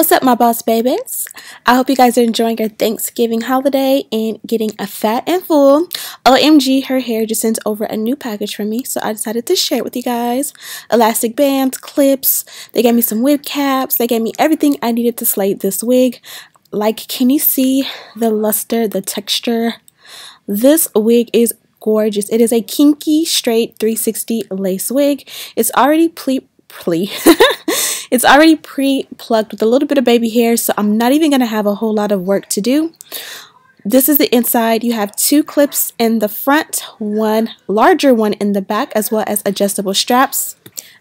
What's up, my boss babies? I hope you guys are enjoying your Thanksgiving holiday and getting a fat and full. OMG, her hair just sent over a new package for me, so I decided to share it with you guys. Elastic bands, clips, they gave me some wig caps, they gave me everything I needed to slay this wig. Like, can you see the luster, the texture? This wig is gorgeous. It is a Kinky straight 360 lace wig. It's already it's already pre-plucked with a little bit of baby hair, so I'm not even going to have a whole lot of work to do. This is the inside. You have two clips in the front, one larger one in the back, as well as adjustable straps.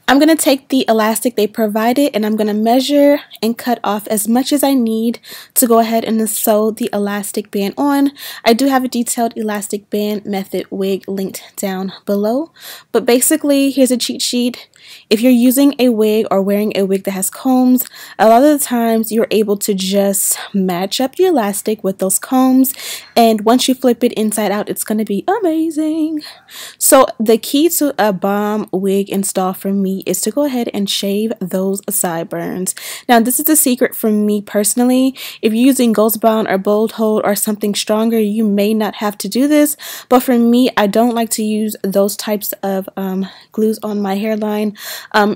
I'm going to take the elastic they provided and I'm going to measure and cut off as much as I need to go ahead and sew the elastic band on. I do have a detailed elastic band method wig linked down below, but basically here's a cheat sheet. If you're using a wig or wearing a wig that has combs, a lot of the times you're able to just match up your elastic with those combs, and once you flip it inside out, it's going to be amazing. So the key to a bomb wig install for me is to go ahead and shave those sideburns. Now, this is a secret from me personally. If you're using Ghost Bond or Bold Hold or something stronger, you may not have to do this, but for me, I don't like to use those types of glues on my hairline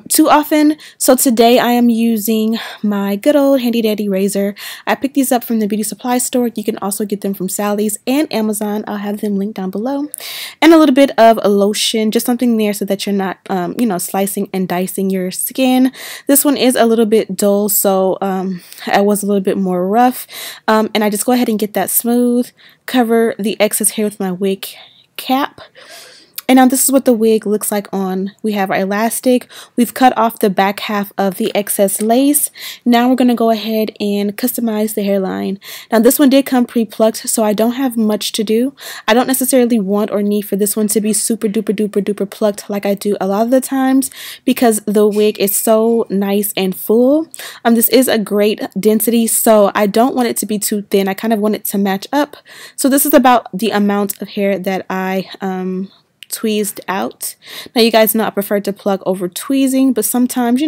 too often. So today I am using my good old handy dandy razor. I picked these up from the beauty supply store. You can also get them from Sally's and Amazon. I'll have them linked down below. And a little bit of a lotion, just something there so that you're not slicing and dicing your skin. This one is a little bit dull, so I was a little bit more rough, and I just go ahead and get that smooth, cover the excess hair with my wig cap. And now this is what the wig looks like on. We have our elastic. We've cut off the back half of the excess lace. Now we're going to go ahead and customize the hairline. Now this one did come pre-plucked, so I don't have much to do. I don't necessarily want or need for this one to be super duper duper duper plucked like I do a lot of the times, because the wig is so nice and full. This is a great density, so I don't want it to be too thin. I kind of want it to match up. So this is about the amount of hair that I tweezed out. Now you guys know I prefer to pluck over tweezing, but sometimes,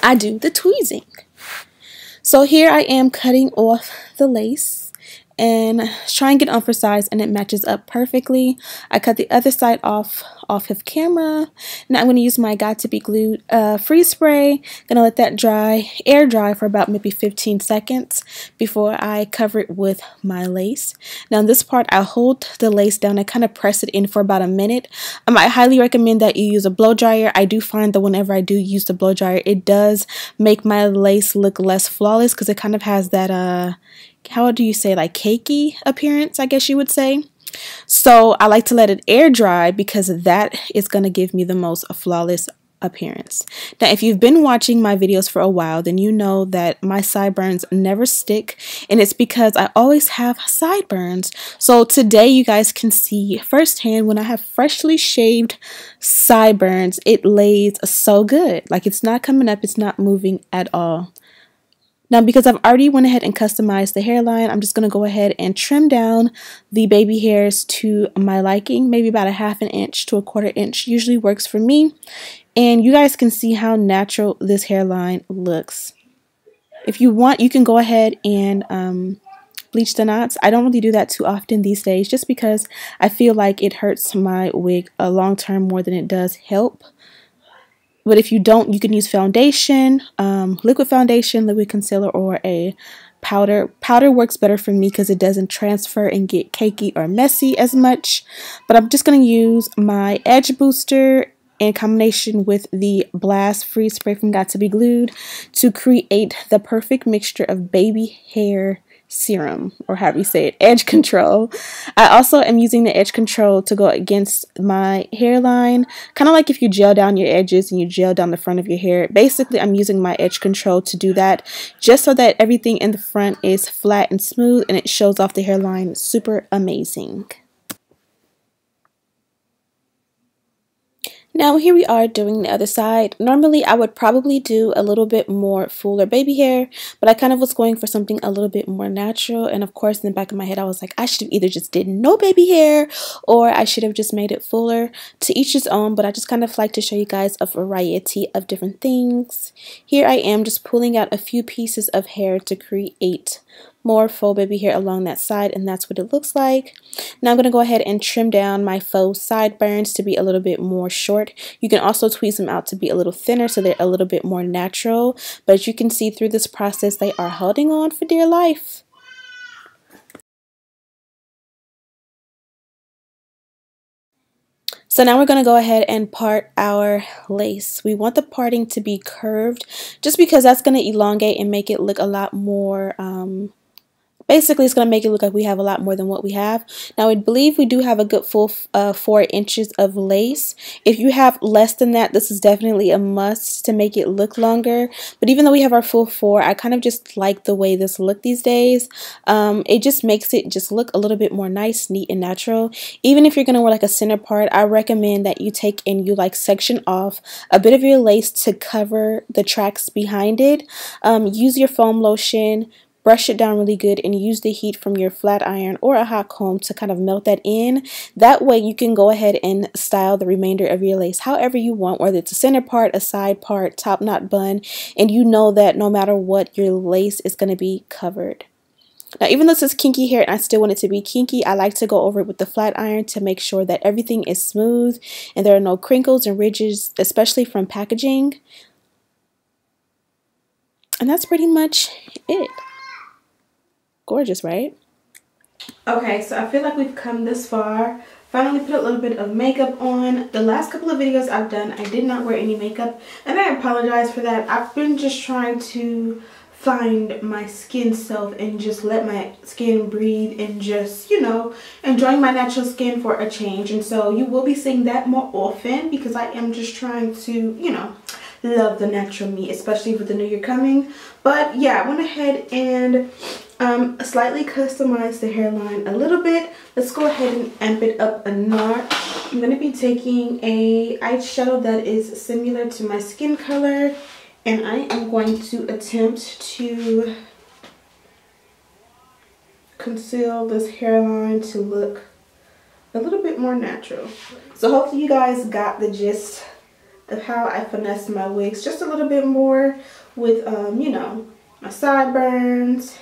I do the tweezing. So here I am cutting off the lace and try and get on for size, and it matches up perfectly. I cut the other side off of camera. Now I'm going to use my Got to Be Glued freeze spray. Gonna let that air dry for about maybe 15 seconds before I cover it with my lace. Now in this part, I hold the lace down and kind of press it in for about a minute. I highly recommend that you use a blow dryer. I do find that whenever I do use the blow dryer, it does make my lace look less flawless, because it kind of has that how do you say, like cakey appearance, I guess you would say. So I like to let it air dry because that is going to give me the most flawless appearance. Now, if you've been watching my videos for a while, then you know that my sideburns never stick, and it's because I always have sideburns. So today you guys can see firsthand when I have freshly shaved sideburns, it lays so good. Like, it's not coming up, it's not moving at all. Now, because I've already went ahead and customized the hairline, I'm just going to go ahead and trim down the baby hairs to my liking. Maybe about a ½ inch to a ¼ inch usually works for me. And you guys can see how natural this hairline looks. If you want, you can go ahead and bleach the knots. I don't really do that too often these days, just because I feel like it hurts my wig long term more than it does help. But if you don't, you can use foundation, liquid foundation, liquid concealer, or a powder. Powder works better for me because it doesn't transfer and get cakey or messy as much. But I'm just going to use my edge booster in combination with the Blast Freeze Spray from Got to Be Glued to create the perfect mixture of baby hair serum, or however you say it, edge control. I also am using the edge control to go against my hairline, kind of like if you gel down your edges and you gel down the front of your hair. Basically, I'm using my edge control to do that, just so that everything in the front is flat and smooth and it shows off the hairline super amazing. Now here we are doing the other side. Normally I would probably do a little bit more fuller baby hair, but I kind of was going for something a little bit more natural, and of course in the back of my head I was like, I should have either just did no baby hair or I should have just made it fuller. To each his own, but I just kind of like to show you guys a variety of different things. Here I am just pulling out a few pieces of hair to create more faux baby hair along that side, and that's what it looks like. Now I'm going to go ahead and trim down my faux sideburns to be a little bit more short. You can also tweeze them out to be a little thinner so they're a little bit more natural, but as you can see through this process, they are holding on for dear life. So now we're going to go ahead and part our lace. We want the parting to be curved just because that's going to elongate and make it look a lot more basically, it's going to make it look like we have a lot more than what we have. Now, I believe we do have a good full 4 inches of lace. If you have less than that, this is definitely a must to make it look longer. But even though we have our full 4, I kind of just like the way this look these days. It just makes it just look a little bit more nice, neat, and natural. Even if you're going to wear like a center part, I recommend that you take and you like section off a bit of your lace to cover the tracks behind it. Use your foam lotion. Brush it down really good and use the heat from your flat iron or a hot comb to kind of melt that in. That way you can go ahead and style the remainder of your lace however you want, whether it's a center part, a side part, top knot bun, and you know that no matter what, your lace is going to be covered. Now, even though this is kinky hair and I still want it to be kinky, I like to go over it with the flat iron to make sure that everything is smooth and there are no crinkles and ridges, especially from packaging. And that's pretty much it. Gorgeous, right? Okay, so I feel like we've come this far. Finally put a little bit of makeup on. The last couple of videos I've done, I did not wear any makeup, and I apologize for that. I've been just trying to find my skin self and just let my skin breathe and just, you know, enjoying my natural skin for a change. And so you will be seeing that more often because I am just trying to, you know, love the natural me, especially with the new year coming. But yeah, I went ahead and slightly customize the hairline a little bit. Let's go ahead and amp it up a notch. I'm going to be taking a eyeshadow that is similar to my skin color, and I am going to attempt to conceal this hairline to look a little bit more natural. So hopefully you guys got the gist of how I finesse my wigs just a little bit more with you know, my sideburns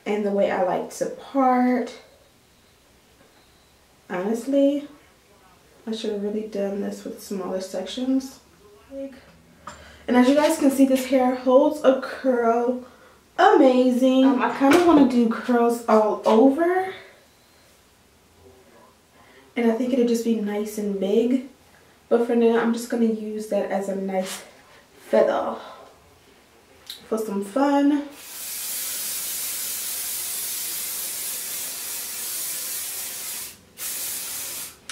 and the way I like to part. Honestly, I should have really done this with smaller sections. And as you guys can see, this hair holds a curl amazing. I kind of want to do curls all over, and I think it'll just be nice and big. But for now, I'm just going to use that as a nice feather for some fun.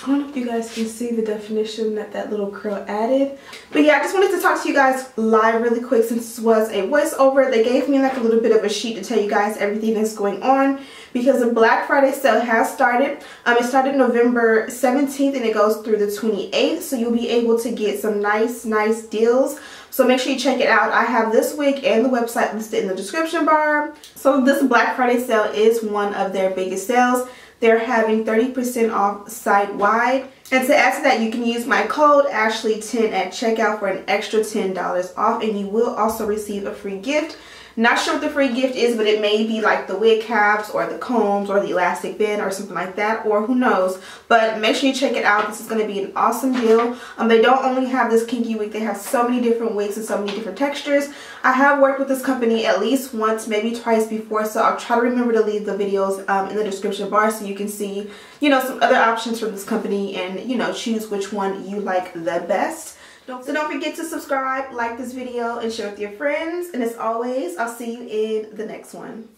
I don't know if you guys can see the definition that that little curl added. But yeah, I just wanted to talk to you guys live really quick since this was a voiceover. They gave me like a little bit of a sheet to tell you guys everything that's going on because the Black Friday sale has started. It started November 17th and it goes through the 28th. So you'll be able to get some nice deals. So make sure you check it out. I have this wig and the website listed in the description bar. So this Black Friday sale is one of their biggest sales. They're having 30% off site-wide. And to add to that, you can use my code Ashley10 at checkout for an extra $10 off. And you will also receive a free gift. Not sure what the free gift is, but it may be like the wig caps or the combs or the elastic band or something like that, or who knows. But make sure you check it out. This is going to be an awesome deal. They don't only have this kinky wig, they have so many different wigs and so many different textures. I have worked with this company at least once, maybe twice before, so I'll try to remember to leave the videos in the description bar so you can see, you know, some other options from this company and, you know, choose which one you like the best. So don't forget to subscribe, like this video, and share with your friends. And as always, I'll see you in the next one.